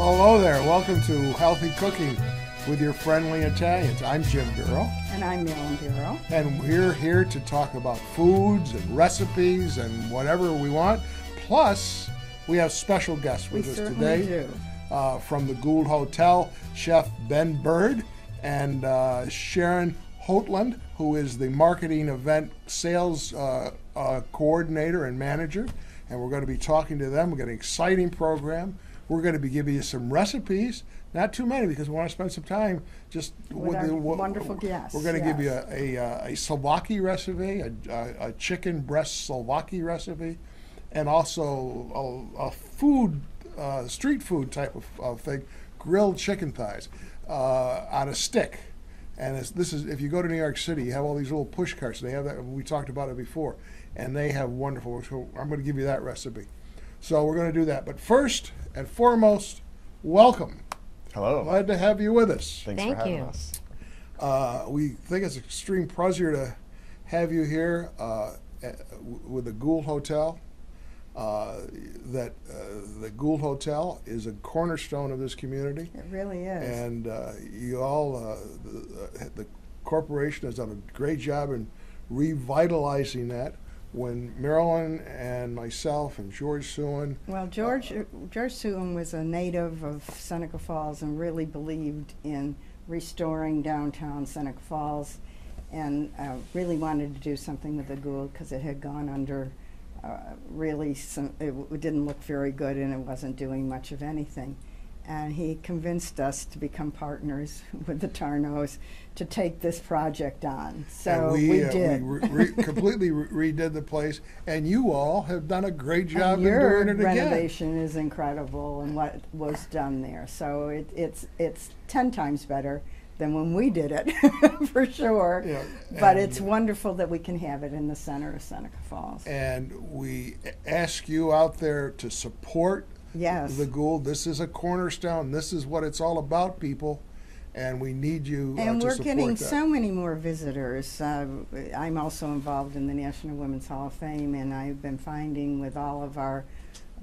Hello there. Welcome to Healthy Cooking with your friendly Italians. I'm Jim Bureau. And I'm Marilyn Bureau. And we're here to talk about foods and recipes and whatever we want. Plus, we have special guests with us today. Do. From the Gould Hotel, Chef Ben Bird and Sharon Hoatland, who is the marketing event sales coordinator and manager. And we're going to be talking to them. We've got an exciting program. We're going to be giving you some recipes, not too many because we want to spend some time just with our wonderful guests. We're going to give you a Souvlaki recipe, a chicken breast Souvlaki recipe, and also a food, street food type of thing, grilled chicken thighs on a stick. And this is, if you go to New York City, you have all these little push carts. They have that. We talked about it before, and they have wonderful. So I'm going to give you that recipe. So we're going to do that. But first and foremost, welcome. Hello. Glad to have you with us. Thanks for having us. We think it's an extreme pleasure to have you here with the Gould Hotel. The Gould Hotel is a cornerstone of this community. It really is. And you all, the corporation has done a great job in revitalizing that. When Marilyn and myself and George Suen. Well, George Suen was a native of Seneca Falls and really believed in restoring downtown Seneca Falls, and really wanted to do something with the Gould because it had gone under it didn't look very good and it wasn't doing much of anything. And he convinced us to become partners with the Tarnos to take this project on. So we did. We completely redid the place, and you all have done a great job in your doing it again. renovation is incredible, and what was done there. So it's 10 times better than when we did it, for sure. Yeah, but it's wonderful that we can have it in the center of Seneca Falls. And we ask you out there to support the Gould. This is a cornerstone. This is what it's all about, people. And we need you and to we're support getting that. so many more visitors. I'm also involved in the National Women's Hall of Fame, and I've been finding with all of our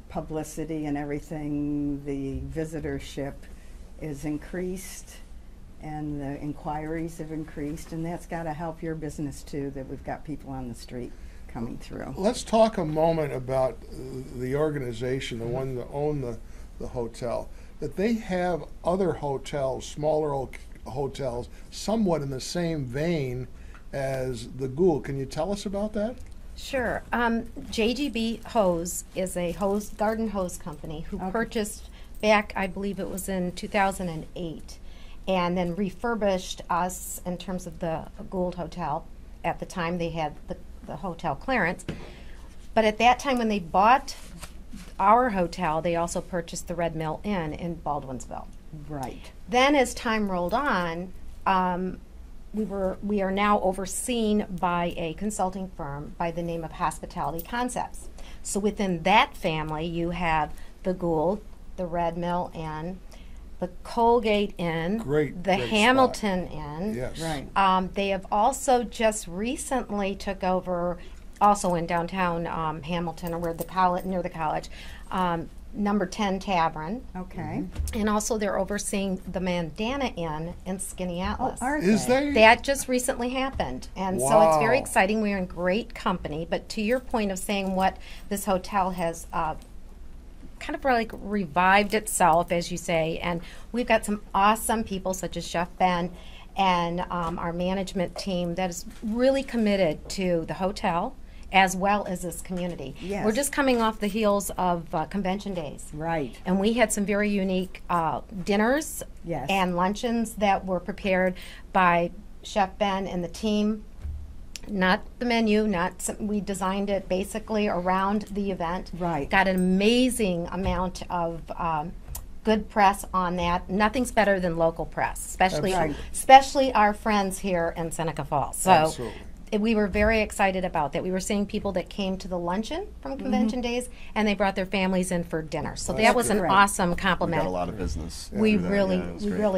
publicity and everything, the visitorship is increased and the inquiries have increased, and that's got to help your business too, that we've got people on the street coming through. Let's talk a moment about the organization, the one that own the hotel, that they have other hotels, smaller hotels, somewhat in the same vein as the Gould. Can you tell us about that? Sure. JGB Hose is a garden hose company who purchased back, I believe it was in 2008, and then refurbished us in terms of the Gould Hotel. At the time they had the hotel clearance, but at that time when they bought our hotel, they also purchased the Red Mill Inn in Baldwinsville. Right. Then as time rolled on, we are now overseen by a consulting firm by the name of Hospitality Concepts. So within that family, you have the Gould, the Red Mill Inn, the Colgate Inn, the Hamilton Inn. Yes. Right. They have also just recently took over, also in downtown Hamilton, or where near the college, Number 10 Tavern. Okay. And also they're overseeing the Mandana Inn in Skinny Atlas. Oh, are Is they? That just recently happened, and so it's very exciting. We're in great company. But to your point of saying what this hotel has kind of like revived itself, as you say, and we've got some awesome people such as Chef Ben and our management team that is really committed to the hotel as well as this community. Yes. We're just coming off the heels of convention days. Right. And we had some very unique dinners and luncheons that were prepared by Chef Ben and the team. Not the menu, we designed it basically around the event. Right. Got an amazing amount of good press on that. Nothing's better than local press, especially our friends here in Seneca Falls. So we were very excited about that. We were seeing people that came to the luncheon from convention days, and they brought their families in for dinner. So that was an awesome compliment. We got a lot of business. We really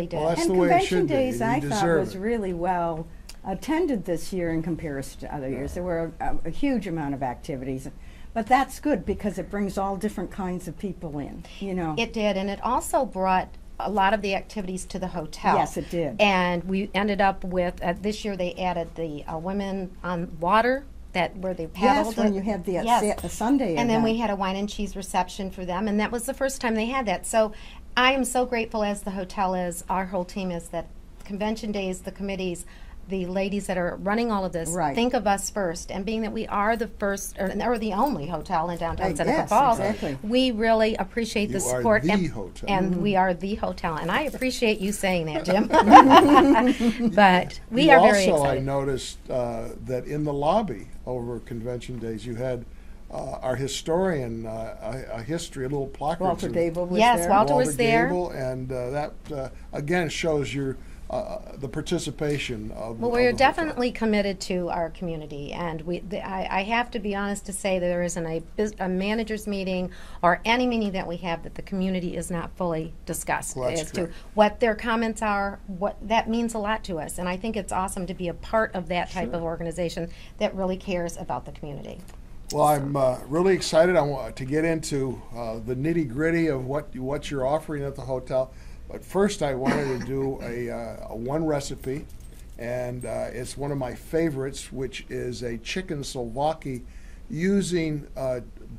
did. Well, that's and the way it convention should be. days, I thought, was it. really well attended this year in comparison to other years. There were a huge amount of activities. But that's good because it brings all different kinds of people in, you know. It did, and it also brought a lot of the activities to the hotel. Yes, it did. And we ended up with, this year they added the women on water, that where they paddled. Yes, when you had the Sunday and then event. we had a wine and cheese reception for them, and that was the first time they had that. So I am so grateful, as the hotel is, our whole team is, that convention days, the committees, the ladies that are running all of this, Right. think of us first. And being that we are the first, or the only hotel in downtown Seneca yes, Falls, exactly. we really appreciate the You are support. the and hotel. and we are the hotel. And I appreciate you saying that, Jim. But we You are very also, I excited. noticed that in the lobby over convention days, you had our historian, a history, a little placard. Walter Dable was Yes, there. Walter was there. Gable, and that again shows your the participation of. Well, of we're the hotel. definitely committed to our community, and I have to be honest to say that there isn't a manager's meeting or any meeting that we have that the community is not fully discussed Well, that's as correct. to what their comments are. What that means a lot to us, and I think it's awesome to be a part of that type of organization that really cares about the community. Well, I'm really excited. I want to get into the nitty gritty of what you're offering at the hotel. But first, I wanted to do a one recipe, and it's one of my favorites, which is a chicken souvlaki using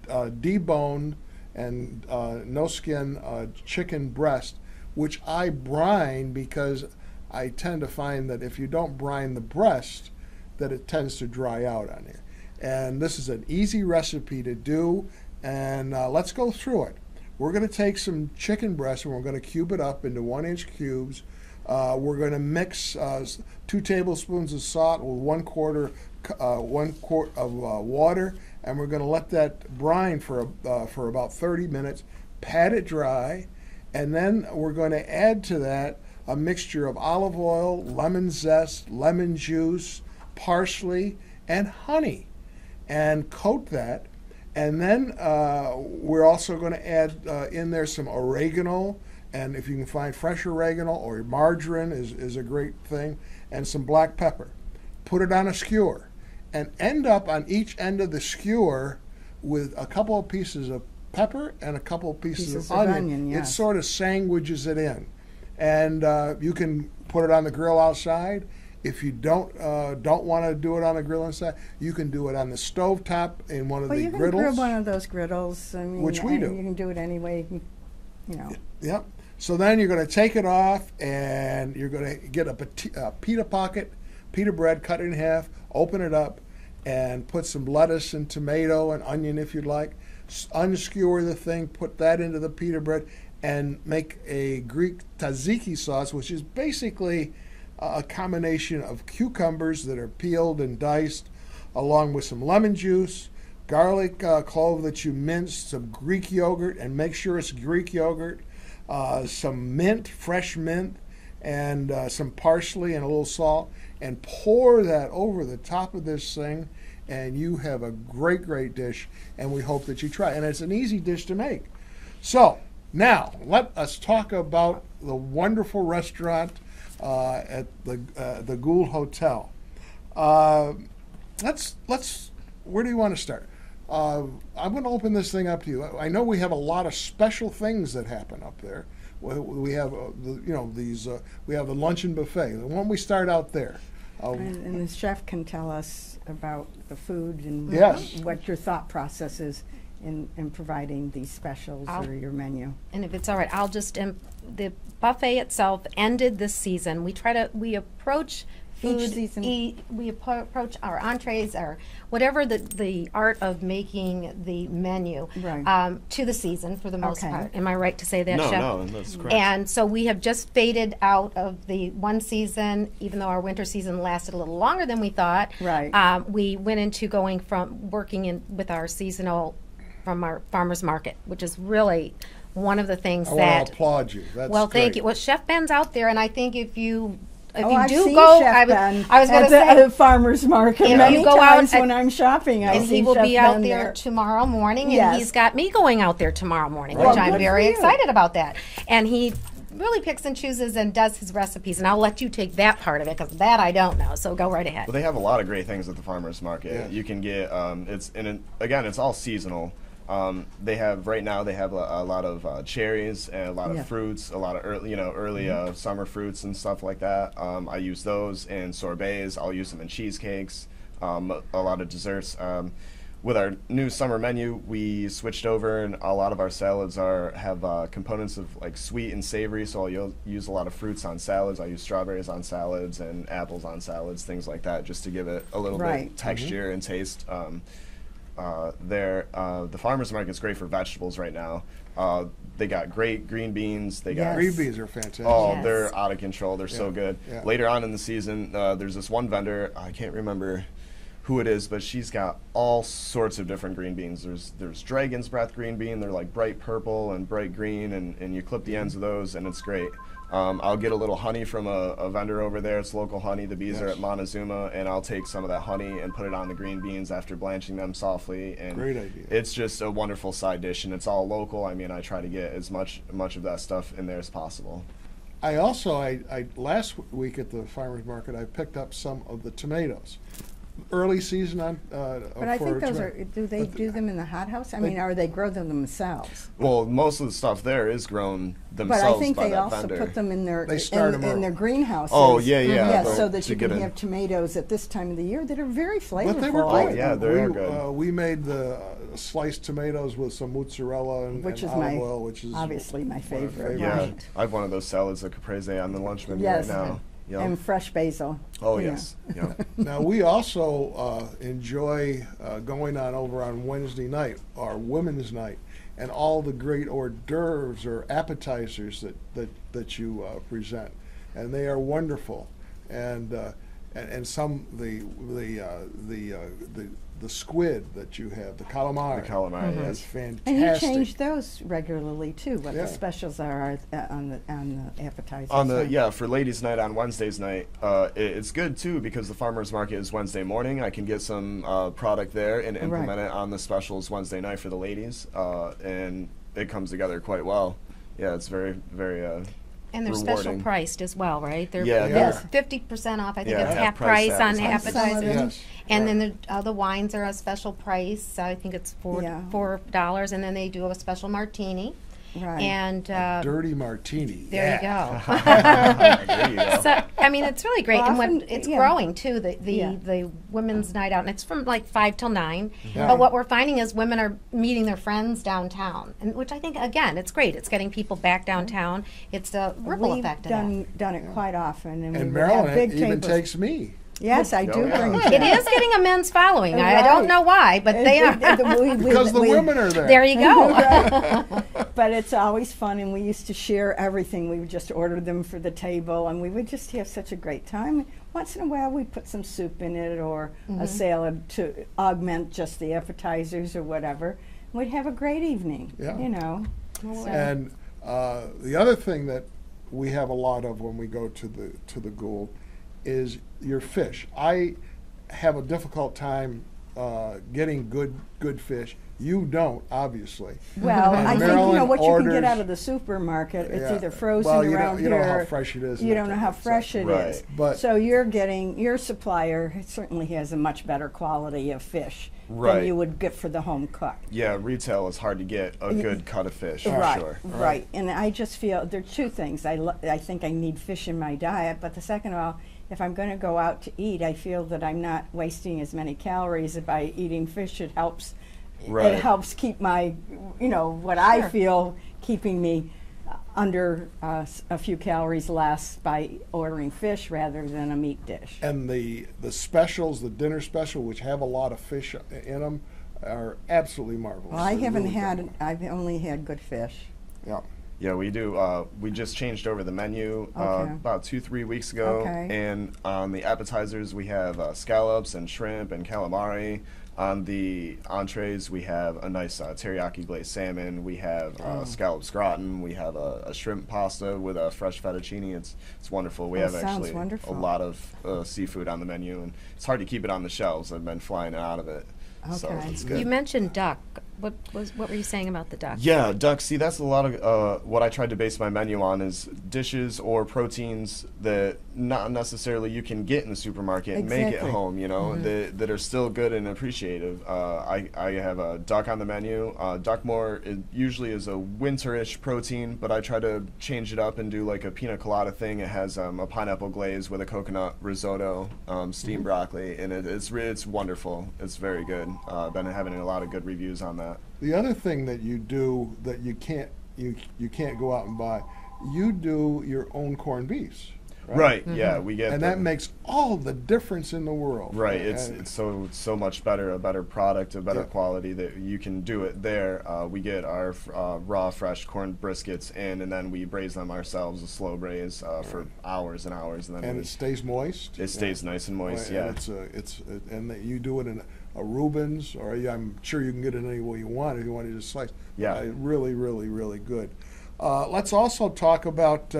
deboned and no skin chicken breast, which I brine because I tend to find that if you don't brine the breast, that it tends to dry out on you. And this is an easy recipe to do, and let's go through it. We're going to take some chicken breast and we're going to cube it up into 1-inch cubes. We're going to mix 2 tablespoons of salt with 1 quart of water, and we're going to let that brine for about 30 minutes. Pat it dry, and then we're going to add to that a mixture of olive oil, lemon zest, lemon juice, parsley, and honey, and coat that. And then we're also going to add in there some oregano, and if you can find fresh oregano or margarine is a great thing, and some black pepper. Put it on a skewer, and end up on each end of the skewer with a couple of pieces of pepper and a couple of pieces of onion. Yes. It sort of sandwiches it in. And you can put it on the grill outside. If you don't want to do it on the grill inside, you can do it on the stovetop in one of the you can griddles. grill one of those griddles. I mean, Which we do. You can do it anyway, you know. Yep. So then you're going to take it off, and you're going to get a pita bread, cut it in half, open it up, and put some lettuce and tomato and onion if you'd like. Unskewer the thing, put that into the pita bread, and make a Greek tzatziki sauce, which is basically a combination of cucumbers that are peeled and diced, along with some lemon juice, garlic clove that you minced, some Greek yogurt, and make sure it's Greek yogurt, some mint, fresh mint, and some parsley and a little salt, and pour that over the top of this thing, and you have a great, great dish, and we hope that you try it. And it's an easy dish to make. So now let us talk about the wonderful restaurant at the Gould Hotel. Let's. Where do you want to start? I'm going to open this thing up to you. I know we have a lot of special things that happen up there. We have we have the luncheon buffet. Why don't we start out there? And the chef can tell us about the food and Yes. what your thought process is in providing these specials or your menu. And if it's all right, I'll just the buffet itself ended this season. We approach food, Each season. we approach our entrees or whatever the art of making the menu Right. to the season for the most Okay. part. Am I right to say that, No, Chef? no, that's correct. And so we have just faded out of the one season, even though our winter season lasted a little longer than we thought. Right. We went into going from working with our seasonal from our farmers market, which is really one of the things I that. want to applaud you. That's Well, thank great. you. Well, Chef Ben's out there, and I think if you I've do seen go, Chef I Ben was going to at say, the farmer's market If many you go out times at- when I'm shopping. I and see he will Chef be out Ben there tomorrow morning, and Yes. he's got me going out there tomorrow morning, Well, which I'm good very for you. excited about that. And he really picks and chooses and does his recipes, and I'll let you take that part of it because that I don't know. So go right ahead. Well, they have a lot of great things at the farmers market. Yeah. You can get again, it's all seasonal. They have right now. They have a lot of cherries and a lot of fruits, a lot of early summer fruits and stuff like that. I use those in sorbets. I'll use them in cheesecakes. A lot of desserts. With our new summer menu, we switched over, and a lot of our salads have components of like sweet and savory. So I'll use a lot of fruits on salads. I use strawberries on salads and apples on salads, things like that, just to give it a little bit texture and taste. The farmers market's great for vegetables right now. They got great green beans. They got Green beans are fantastic. Oh, Yes. they're out of control. They're so good. Yeah. Later on in the season, there's this one vendor. I can't remember who it is, but she's got all sorts of different green beans. There's dragon's breath green bean. They're like bright purple and bright green, and you clip the ends of those, and it's great. I'll get a little honey from a vendor over there. It's local honey. The bees are at Montezuma, and I'll take some of that honey and put it on the green beans after blanching them softly. And Great idea. it's just a wonderful side dish, and it's all local. I mean, I try to get as much of that stuff in there as possible. I also, I last week at the farmers market, I picked up some of the tomatoes. Early season on. But I think those are, do they do them in the hothouse? I mean, or they grow them themselves? Well, most of the stuff there is grown But themselves I think by they that also vendor. put them in their They start 'em in their early. greenhouses. Oh, yeah, yeah, Yeah, but so that to you get can 'em- have tomatoes at this time of the year that are very flavorful. But they were I good. yeah, think. they're good. We made the sliced tomatoes with some mozzarella and, Which and is olive my oil, which is obviously my favorite. Yeah, Right. I have one of those salads at Caprese on the lunch menu Yes. right now. Yep. And fresh basil. Oh Yeah. yes. Yep. Now, we also enjoy going on over on Wednesday night, our Women's Night, and all the great hors d'oeuvres or appetizers that you present, and they are wonderful. And some the squid that you have, the calamari. The calamari, That's yes. fantastic. And you change those regularly too. What Yeah. the specials are on the appetizers. On the so- for ladies' night on Wednesday's night, it's good too because the farmers market is Wednesday morning. I can get some product there and implement it on the specials Wednesday night for the ladies, and it comes together quite well. Yeah, it's very And they're special rewarding. priced as well, right? They're Yeah, they're- 50% off. I think Yeah, it's half half price price on appetizers. appetizers. Yes. And Right. then the wines are a special price. I think it's Yeah. $4. And then they do a special martini. Right. And Dirty martini. there yeah. you go. There you go. So I mean, it's really great, Well, and often- it's yeah. growing too. The Yeah. women's night out, and it's from like 5 till 9. Yeah. But what we're finding is women are meeting their friends downtown, and which I think again, it's great. It's getting people back downtown. It's a ripple We've effect of that. done it quite often, and, And we would have Marilyn big even tables. takes me. Yes, I do yeah. bring. It is getting a men's following. I don't Right. know why, but they are. Because the women are there. There you go. But it's always fun, and we used to share everything. We would just order them for the table, and we would just have such a great time. Once in a while, we'd put some soup in it or a salad to augment just the appetizers or whatever. We'd have a great evening, Yeah. you know. So- And the other thing that we have a lot of when we go to the Gould is your fish. I have a difficult time getting good fish. You don't, obviously. Well, And I think you know Marilyn what you can orders- get out of the supermarket. It's Yeah. either frozen Well, you around don't- you don't know here. how fresh it is and You that don't know type how of stuff. fresh it is. Right. But- So you're getting your supplier certainly has a much better quality of fish Right. than you would get for the home cook. Yeah, retail is hard to get a good cut of fish for Right, sure. right. And I just feel there are two things. I think I need fish in my diet, but the second of all, if I'm going to go out to eat, I feel that I'm not wasting as many calories by eating fish. It helps. Right. It helps keep my, what I Sure. feel keeping me under a few calories less by ordering fish rather than a meat dish. And the specials, the dinner special, which have a lot of fish in them, are absolutely marvelous. Well, I They're haven't really had. good. I've only had good fish. Yeah. Yeah, we do. We just changed over the menu Okay. about 2-3 weeks ago, Okay. and on the appetizers we have scallops and shrimp and calamari. On the entrees we have a nice teriyaki glazed salmon. We have scallops gratin. We have a shrimp pasta with a fresh fettuccine. It's wonderful. We Oh, have sounds actually wonderful. a lot of seafood on the menu, and it's hard to keep it on the shelves. I've been flying out of it, so Okay. it's You good. mentioned duck. what were you saying about the duck? Yeah, duck. See, that's a lot of what I tried to base my menu on is dishes or proteins that not necessarily you can get in the supermarket and make at home, you know, that are still good and appreciative. I have a duck on the menu. Duck more usually is a winterish protein, but I try to change it up and do like a pina colada thing. It has a pineapple glaze with a coconut risotto, steamed broccoli, and it's wonderful. It's very good. I've been having a lot of good reviews on that. The other thing that you do that you can't go out and buy, you do your own corned beefs. Right. Yeah, we get and that makes all the difference in the world. Right. It's so much better, a better product, a better quality that you can do it there. We get our raw, fresh corn briskets in, and then we braise them ourselves, a slow braise for hours and hours, and then it stays moist. It stays nice and moist. And and you do it in a Reuben's, or I'm sure you can get it any way you want if you want to just slice. Yeah. Really, really, really good. Let's also talk about.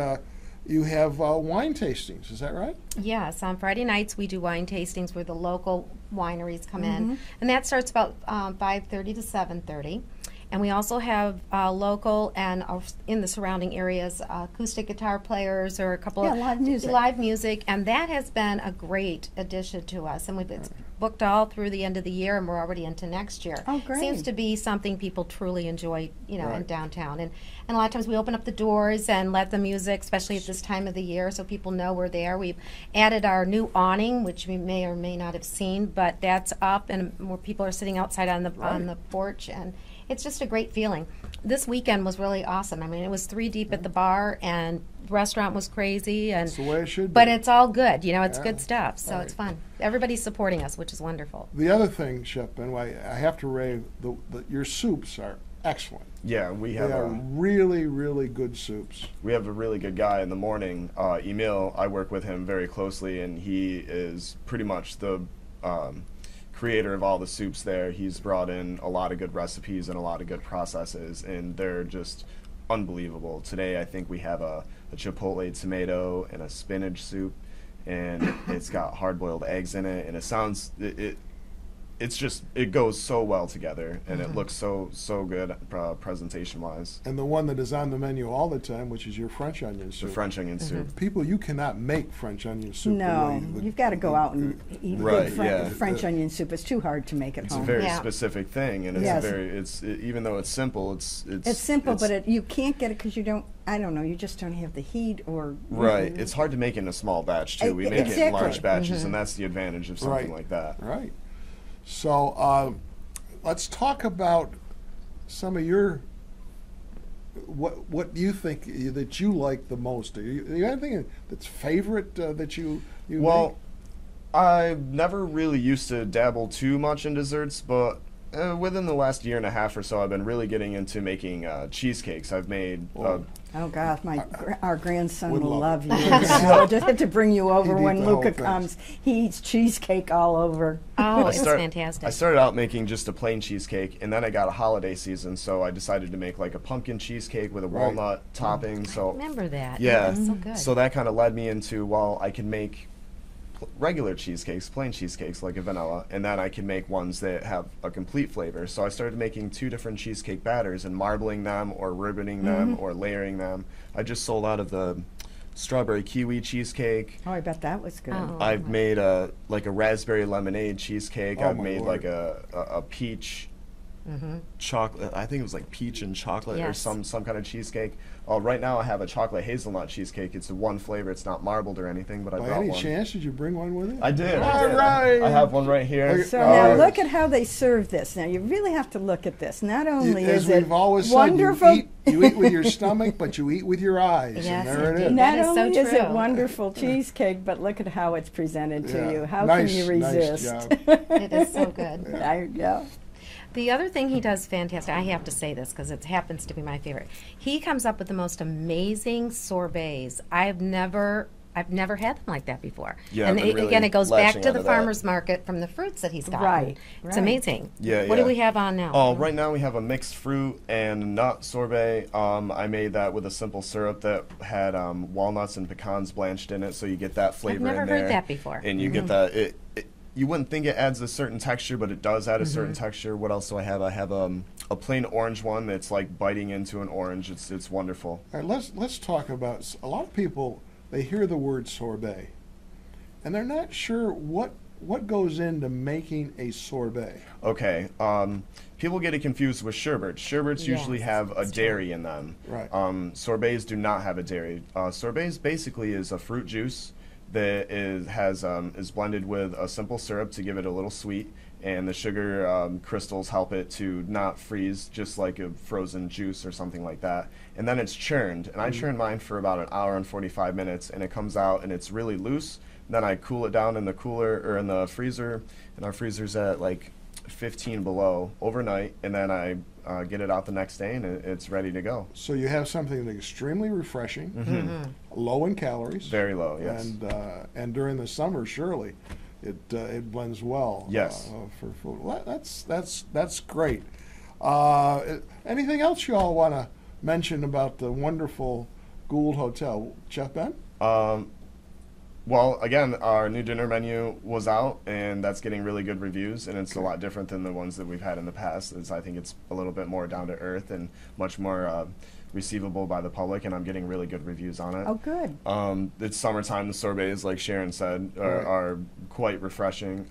You have wine tastings, is that right? Yes, on Friday nights we do wine tastings where the local wineries come in, and that starts about 5:30 to 7:30. And we also have local and in the surrounding areas acoustic guitar players or a couple of live music, and that has been a great addition to us. And it's booked all through the end of the year, and we're already into next year. Oh, great! Seems to be something people truly enjoy, you know, in downtown. And a lot of times we open up the doors and let the music, especially at this time of the year, so people know we're there. We've added our new awning, which we may or may not have seen, but that's up, and more people are sitting outside on the porch, and it's just a great feeling. This weekend was really awesome. I mean, it was 3 deep at the bar, and the restaurant was crazy. And that's the way it should be. But it's all good. You know, it's good stuff, so it's fun. Everybody's supporting us, which is wonderful. The other thing, Chef Ben, I have to rave, your soups are excellent. Yeah, we have really, really good soups. We have a really good guy in the morning, Emil. I work with him very closely, and he is pretty much the creator of all the soups there. He's brought in a lot of good recipes and a lot of good processes, and they're just unbelievable. Today I think we have a chipotle tomato and a spinach soup, and it's got hard-boiled eggs in it, and it goes so well together, and it looks so good presentation-wise. And the one that is on the menu all the time, which is your French onion soup. The French onion soup. People, you cannot make French onion soup. No, you've got to go out and eat good French onion soup. It's too hard to make at home. It's a very specific thing, and even though it's simple, it's simple, but you can't get it because you don't. I don't know. You just don't have the heat, or right. It's hard to make in a small batch too. We make it in large batches, and that's the advantage of something like that. Right. So let's talk about some of your what do you think that you like the most? Do you have anything that's favorite that you Well, I never really used to dabble too much in desserts, but within the last year and a half or so, I've been really getting into making cheesecakes. I've made. Oh gosh, our grandson will love you. I just have to bring you over when Luca comes. He eats cheesecake all over. Oh, it's fantastic. I started out making just a plain cheesecake, and then I got a holiday season, so I decided to make like a pumpkin cheesecake with a walnut topping. So I remember that. Yeah, so good. So that kind of led me into, well, I can make regular cheesecakes, plain cheesecakes like a vanilla, and then I can make ones that have a complete flavor. So I started making 2 different cheesecake batters and marbling them or ribboning them or layering them. I just sold out of the strawberry kiwi cheesecake. Oh, I bet that was good. I've made like a raspberry lemonade cheesecake. I've made like a peach chocolate. I think it was like peach and chocolate or some kind of cheesecake. Right now I have a chocolate hazelnut cheesecake. It's one flavor. It's not marbled or anything, but I brought one. By any chance, did you bring one with it? I did. All right. I have one right here. So now look at how they serve this. Now you really have to look at this. Not only is it wonderful, you eat with your stomach, but you eat with your eyes. Yes, and there it is. Not only is it wonderful cheesecake, but look at how it's presented to you. How can you resist? Nice job. It is so good. Yeah. The other thing he does fantastic, I have to say this because it happens to be my favorite. He comes up with the most amazing sorbets. I've never had them like that before. Yeah, and really again, it goes back to the that. farmer's market from the fruits that he's got. Right. It's amazing. Yeah. What do we have on now? Oh, right now we have a mixed fruit and nut sorbet. I made that with a simple syrup that had walnuts and pecans blanched in it, so you get that flavor in there. I've never heard that before. And you get that. you wouldn't think it adds a certain texture, but it does add a certain texture. What else do I have? I have a plain orange one that's like biting into an orange. It's wonderful. All right, let's talk about, a lot of people, they hear the word sorbet, and they're not sure what goes into making a sorbet. Okay, people get it confused with sherbets. Sherbets usually have a dairy in them. Right. Sorbets do not have a dairy. Sorbets basically is a fruit juice that is blended with a simple syrup to give it a little sweet, and the sugar crystals help it to not freeze, just like a frozen juice or something like that. And then it's churned, and I churn mine for about an hour and 45 minutes, and it comes out and it's really loose. Then I cool it down in the cooler or in the freezer, and our freezer's at like 15 below overnight, and then I get it out the next day, and it's ready to go. So you have something that's extremely refreshing, low in calories, Very low, yes. and during the summer, surely it blends well. Yes. For food. Well, that's great. Anything else you all want to mention about the wonderful Gould Hotel, Chef Ben? Well, again, our new dinner menu was out, and that's getting really good reviews, and it's a lot different than the ones that we've had in the past. I think it's a little bit more down to earth and much more receivable by the public, and I'm getting really good reviews on it. Oh, good. It's summertime. The sorbets, like Sharon said, are quite refreshing.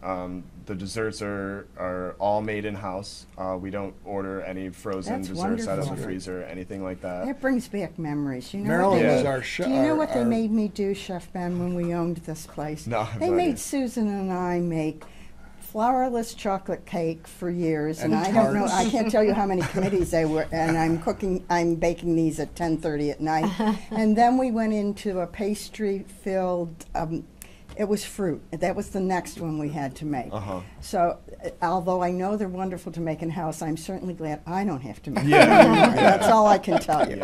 The desserts are all made in-house. We don't order any frozen That's desserts out of the wonderful. freezer, anything like that. That brings back memories. You know Marilyn what they was made- our chef. Do you know what they made me do, Chef Ben, when we owned this place? No, I have They no made idea. Susan and I make flourless chocolate cake for years, And and I don't know. tarts. I can't tell you how many committees they were. And I'm baking these at 10:30 at night, and then we went into a pastry-filled. It was fruit. That was the next one we had to make. So, although I know they're wonderful to make in house, I'm certainly glad I don't have to make them anymore. That's all I can tell you.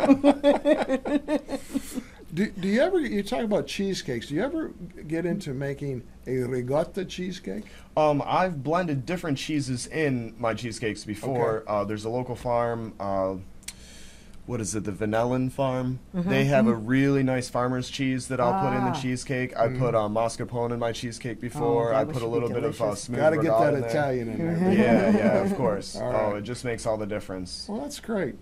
Do you ever, you talk about cheesecakes, do you ever get into making a ricotta cheesecake? I've blended different cheeses in my cheesecakes before. There's a local farm, what is it, the Vanillin Farm? They have a really nice farmer's cheese that I'll put in the cheesecake. I put mascarpone in my cheesecake before. that I would put a be little bit of delicious. smooth Got to get regatta that in there. Italian in there. Yeah, of course. All right. Oh, it just makes all the difference. Well, that's great.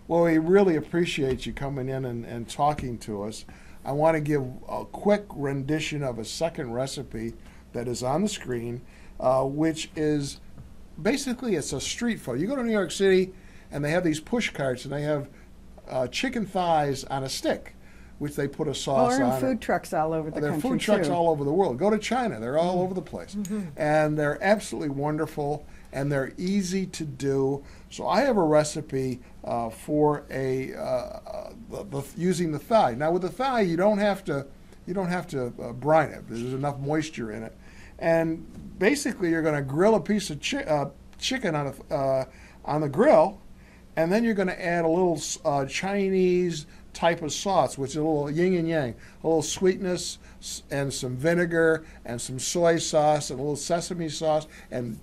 Well, we really appreciate you coming in and talking to us. I want to give a quick rendition of a second recipe that is on the screen, which is basically, it's a street food. You go to New York City, and they have these push carts, and they have chicken thighs on a stick, which they put a sauce Or on. in food trucks all over the There are country, food trucks too. all over the world. Go to China; they're all over the place, and they're absolutely wonderful, and they're easy to do. So I have a recipe for using the thigh. Now with the thigh, you don't have to brine it. There's enough moisture in it, and basically you're going to grill a piece of chicken on the grill, and then you're going to add a little Chinese type of sauce, which is a little yin and yang, a little sweetness and some vinegar and some soy sauce and a little sesame sauce, and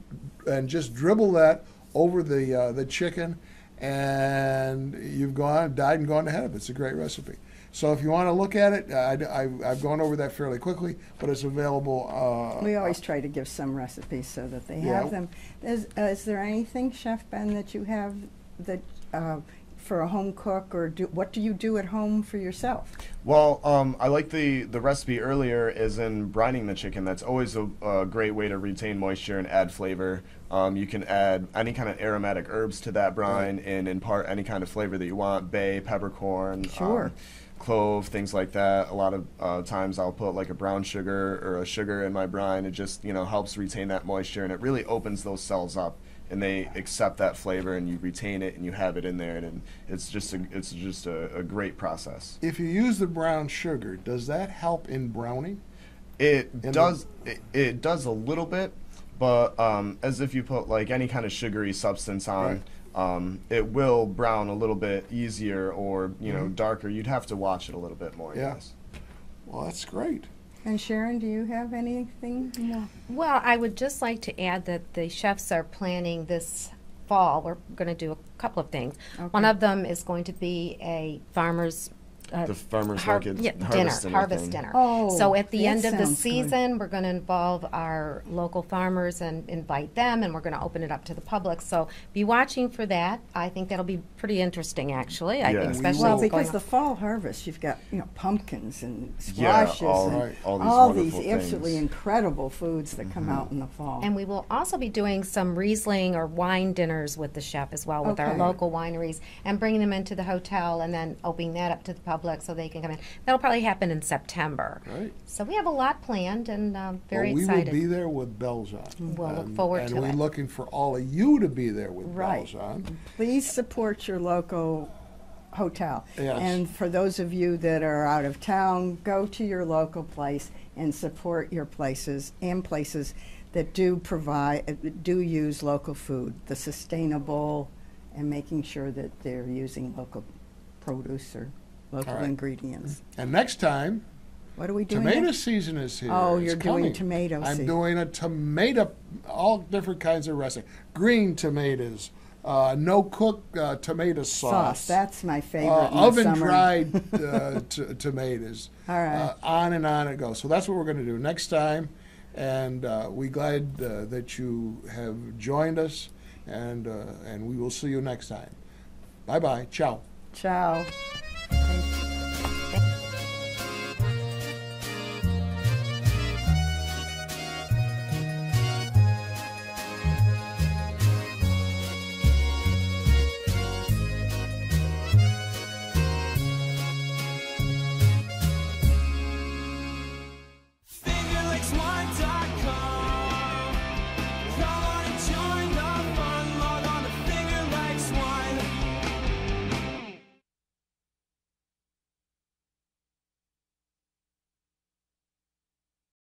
just dribble that over the chicken, and you've died and gone ahead. It's a great recipe. So if you want to look at it, I've gone over that fairly quickly, but it's available. We always try to give some recipes so that they have them. Is there anything, Chef Ben, that you have that for a home cook, or what do you do at home for yourself? Well, I like the recipe earlier is in brining the chicken. That's always a great way to retain moisture and add flavor. You can add any kind of aromatic herbs to that brine and impart any kind of flavor that you want, bay, peppercorn, Sure. clove, things like that. A lot of times I'll put like a brown sugar or a sugar in my brine. It just helps retain that moisture, and it really opens those cells up, and they accept that flavor, and you retain it, and you have it in there, and it's just a great process. If you use the brown sugar, does that help in browning? It does a little bit, but as if you put like any kind of sugary substance on, it will brown a little bit easier, or darker. You'd have to watch it a little bit more. Yeah. Yes. Well, that's great. And Sharon, do you have anything? No. Well, I would just like to add that the chefs are planning this fall. We're going to do a couple of things. Okay. One of them is going to be a farmer's The farmers Har- market yeah, harvest harvest thing. dinner. Oh, so at the that end of the sounds good. season, we're going to involve our local farmers and invite them, and we're going to open it up to the public. So be watching for that. I think that'll be pretty interesting, actually. I Yeah. think, We especially Well, will. going because on- the fall harvest, you've got, you know, pumpkins and Yeah, squashes all- and Right. all these these wonderful absolutely things. incredible foods that come out in the fall. And we will also be doing some Riesling or wine dinners with the chef as well, with our Okay. local wineries, and bringing them into the hotel and then opening that up to the public so they can come in. That'll probably happen in September. Right. So we have a lot planned and very Well, we excited. will be there with bells on. We'll look forward and to we're it. looking for all of you to be there with Right. bells on. Please support your local hotel. Yes. And for those of you that are out of town, go to your local place and support your places and places that do provide, do use local food, the sustainable, and making sure that they're using local produce or local All right. ingredients. And next time, What are we doing? tomato next? season is here. Oh, It's you're doing coming. tomato I'm season. doing a tomato, all different kinds of recipes. Green tomatoes, no cook tomato sauce. That's my favorite. in the Oven summer. dried tomatoes. All right. On and on it goes. So that's what we're going to do next time. And we're glad that you have joined us. And we will see you next time. Bye-bye. Ciao. Ciao.